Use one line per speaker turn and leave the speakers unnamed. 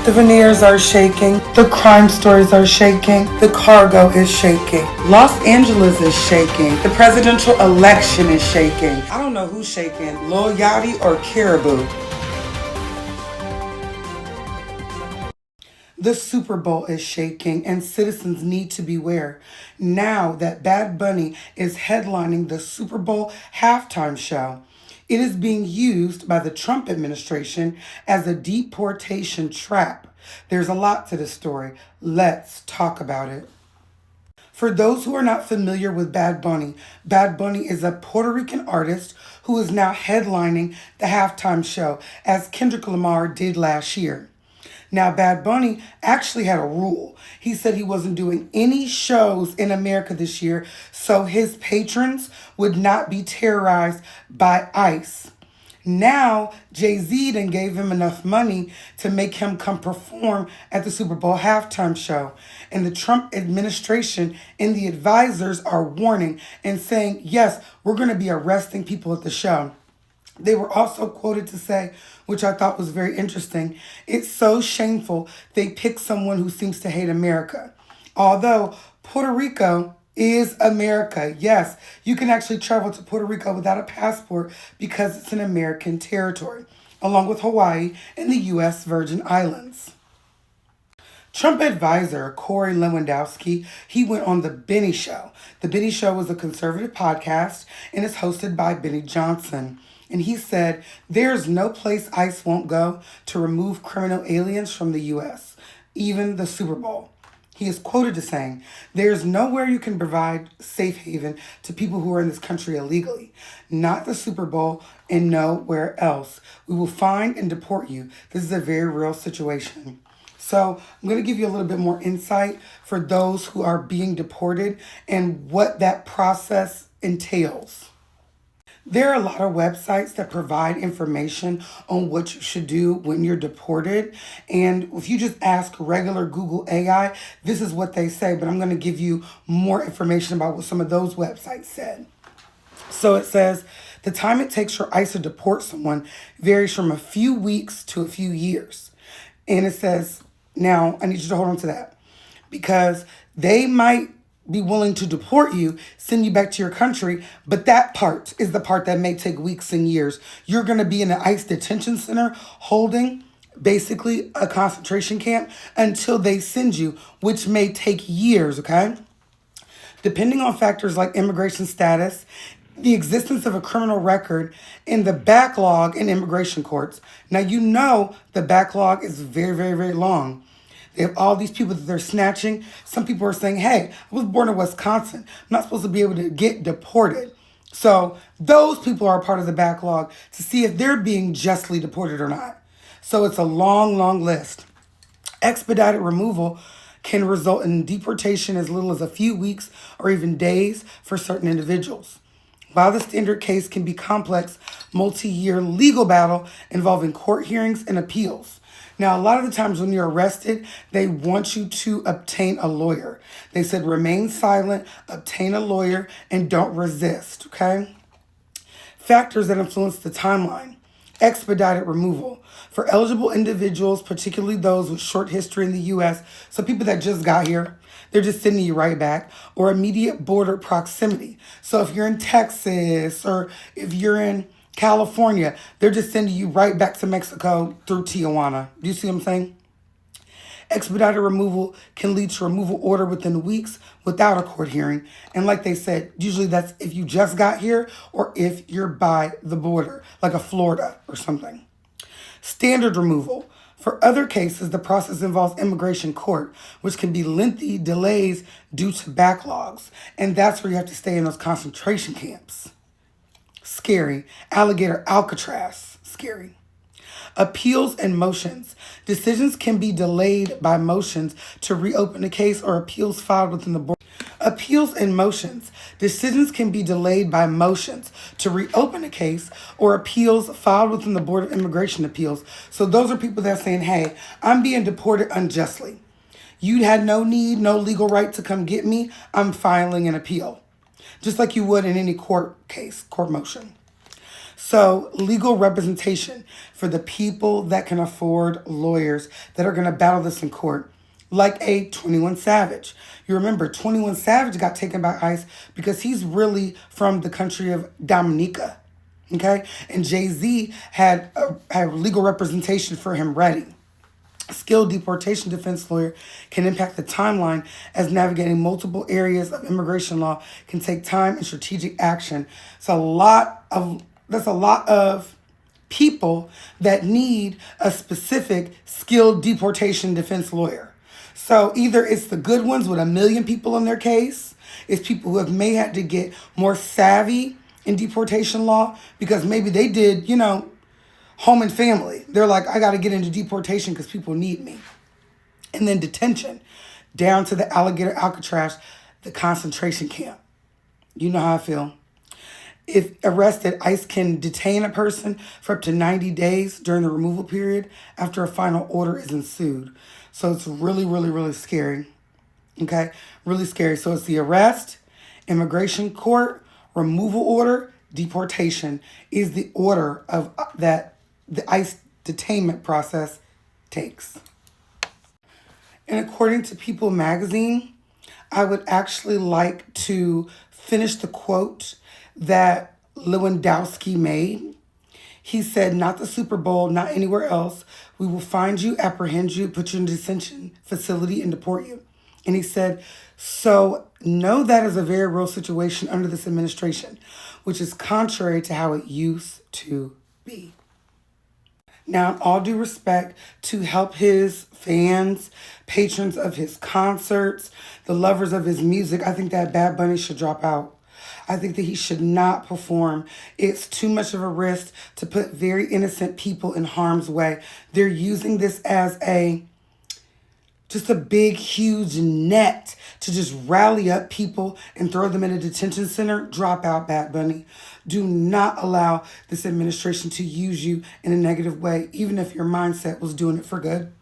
The veneers are shaking. The crime stories are shaking. The cargo is shaking. Los Angeles is shaking. The presidential election is shaking. I don't know who's shaking, Lil Yachty or Caribou. The Super Bowl is shaking and citizens need to beware now that Bad Bunny is headlining the Super Bowl halftime show. It is being used by the Trump administration as a deportation trap. There's a lot to this story. Let's talk about it. For those who are not familiar with Bad Bunny is a Puerto Rican artist who is now headlining the halftime show, as Kendrick Lamar did last year. Now, Bad Bunny actually had a rule. He said he wasn't doing any shows in America this year, so his patrons would not be terrorized by ICE. Now, Jay-Z then gave him enough money to make him come perform at the Super Bowl halftime show. And the Trump administration and the advisors are warning and saying, yes, we're going to be arresting people at the show. They were also quoted to say, which I thought was very interesting, it's so shameful they pick someone who seems to hate America. Although Puerto Rico is America. Yes, you can actually travel to Puerto Rico without a passport because it's an American territory, along with Hawaii and the U.S. Virgin Islands. Trump advisor Corey Lewandowski, he went on The Benny Show. The Benny Show is a conservative podcast and is hosted by Benny Johnson. And he said, there's no place ICE won't go to remove criminal aliens from the U.S., even the Super Bowl. He is quoted as saying, there's nowhere you can provide safe haven to people who are in this country illegally. Not the Super Bowl and nowhere else. We will find and deport you. This is a very real situation. So I'm going to give you a little bit more insight for those who are being deported and what that process entails. There are a lot of websites that provide information on what you should do when you're deported. And if you just ask regular Google AI, this is what they say. But I'm going to give you more information about what some of those websites said. So it says the time it takes for ICE to deport someone varies from a few weeks to a few years. And it says, now I need you to hold on to that because they might be willing to deport you, send you back to your country, but that part is the part that may take weeks and years. You're going to be in an ICE detention center holding basically a concentration camp until they send you, which may take years, okay? Depending on factors like immigration status, the existence of a criminal record, and the backlog in immigration courts. Now, you know the backlog is very, very, very long. They have all these people that they're snatching. Some people are saying, hey, I was born in Wisconsin. I'm not supposed to be able to get deported. So those people are a part of the backlog to see if they're being justly deported or not. So it's a long, long list. Expedited removal can result in deportation as little as a few weeks or even days for certain individuals. While the standard case can be complex, multi-year legal battle involving court hearings and appeals. Now, a lot of the times when you're arrested, they want you to obtain a lawyer. They said remain silent, obtain a lawyer, and don't resist, okay? Factors that influence the timeline. Expedited removal. For eligible individuals, particularly those with short history in the U.S., so people that just got here, they're just sending you right back, or immediate border proximity. So if you're in Texas or if you're in California, they're just sending you right back to Mexico through Tijuana. Do you see what I'm saying? Expedited removal can lead to removal order within weeks without a court hearing. And like they said, usually that's if you just got here or if you're by the border, like a Florida or something. Standard removal. For other cases, the process involves immigration court, which can be lengthy delays due to backlogs. And that's where you have to stay in those concentration camps. Scary. Alligator Alcatraz. Scary. Appeals and motions. Decisions can be delayed by motions to reopen a case or appeals filed within the board. Appeals and motions. Decisions can be delayed by motions to reopen a case or appeals filed within the Board of Immigration Appeals. So those are people that are saying, hey, I'm being deported unjustly. You had no need, no legal right to come get me. I'm filing an appeal. Just like you would in any court case, court motion. So, legal representation for the people that can afford lawyers that are going to battle this in court, like a 21 Savage. You remember, 21 Savage got taken by ICE because he's really from the country of Dominica. Okay? And Jay-Z had legal representation for him ready. A skilled deportation defense lawyer can impact the timeline as navigating multiple areas of immigration law can take time and strategic action. That's a lot of people that need a specific skilled deportation defense lawyer. So either it's the good ones with a million people in their case, it's people who have may had to get more savvy in deportation law because maybe they did, home and family. They're like, I got to get into deportation because people need me. And then detention, down to the alligator Alcatraz, the concentration camp. You know how I feel. If arrested, ICE can detain a person for up to 90 days during the removal period after a final order is ensued. So it's really, really, really scary. Okay? Really scary. So it's the arrest, immigration court, removal order, deportation is the order of that the ICE detainment process takes. And according to People magazine, I would actually like to finish the quote that Lewandowski made. He said, not the Super Bowl, not anywhere else. We will find you, apprehend you, put you in a detention facility, and deport you. And he said, so know that is a very real situation under this administration, which is contrary to how it used to be. Now, in all due respect, to help his fans, patrons of his concerts, the lovers of his music, I think that Bad Bunny should drop out. I think that he should not perform. It's too much of a risk to put very innocent people in harm's way. They're using this as just a big, huge net to just rally up people and throw them in a detention center. Drop out, Bad Bunny. Do not allow this administration to use you in a negative way, even if your mindset was doing it for good.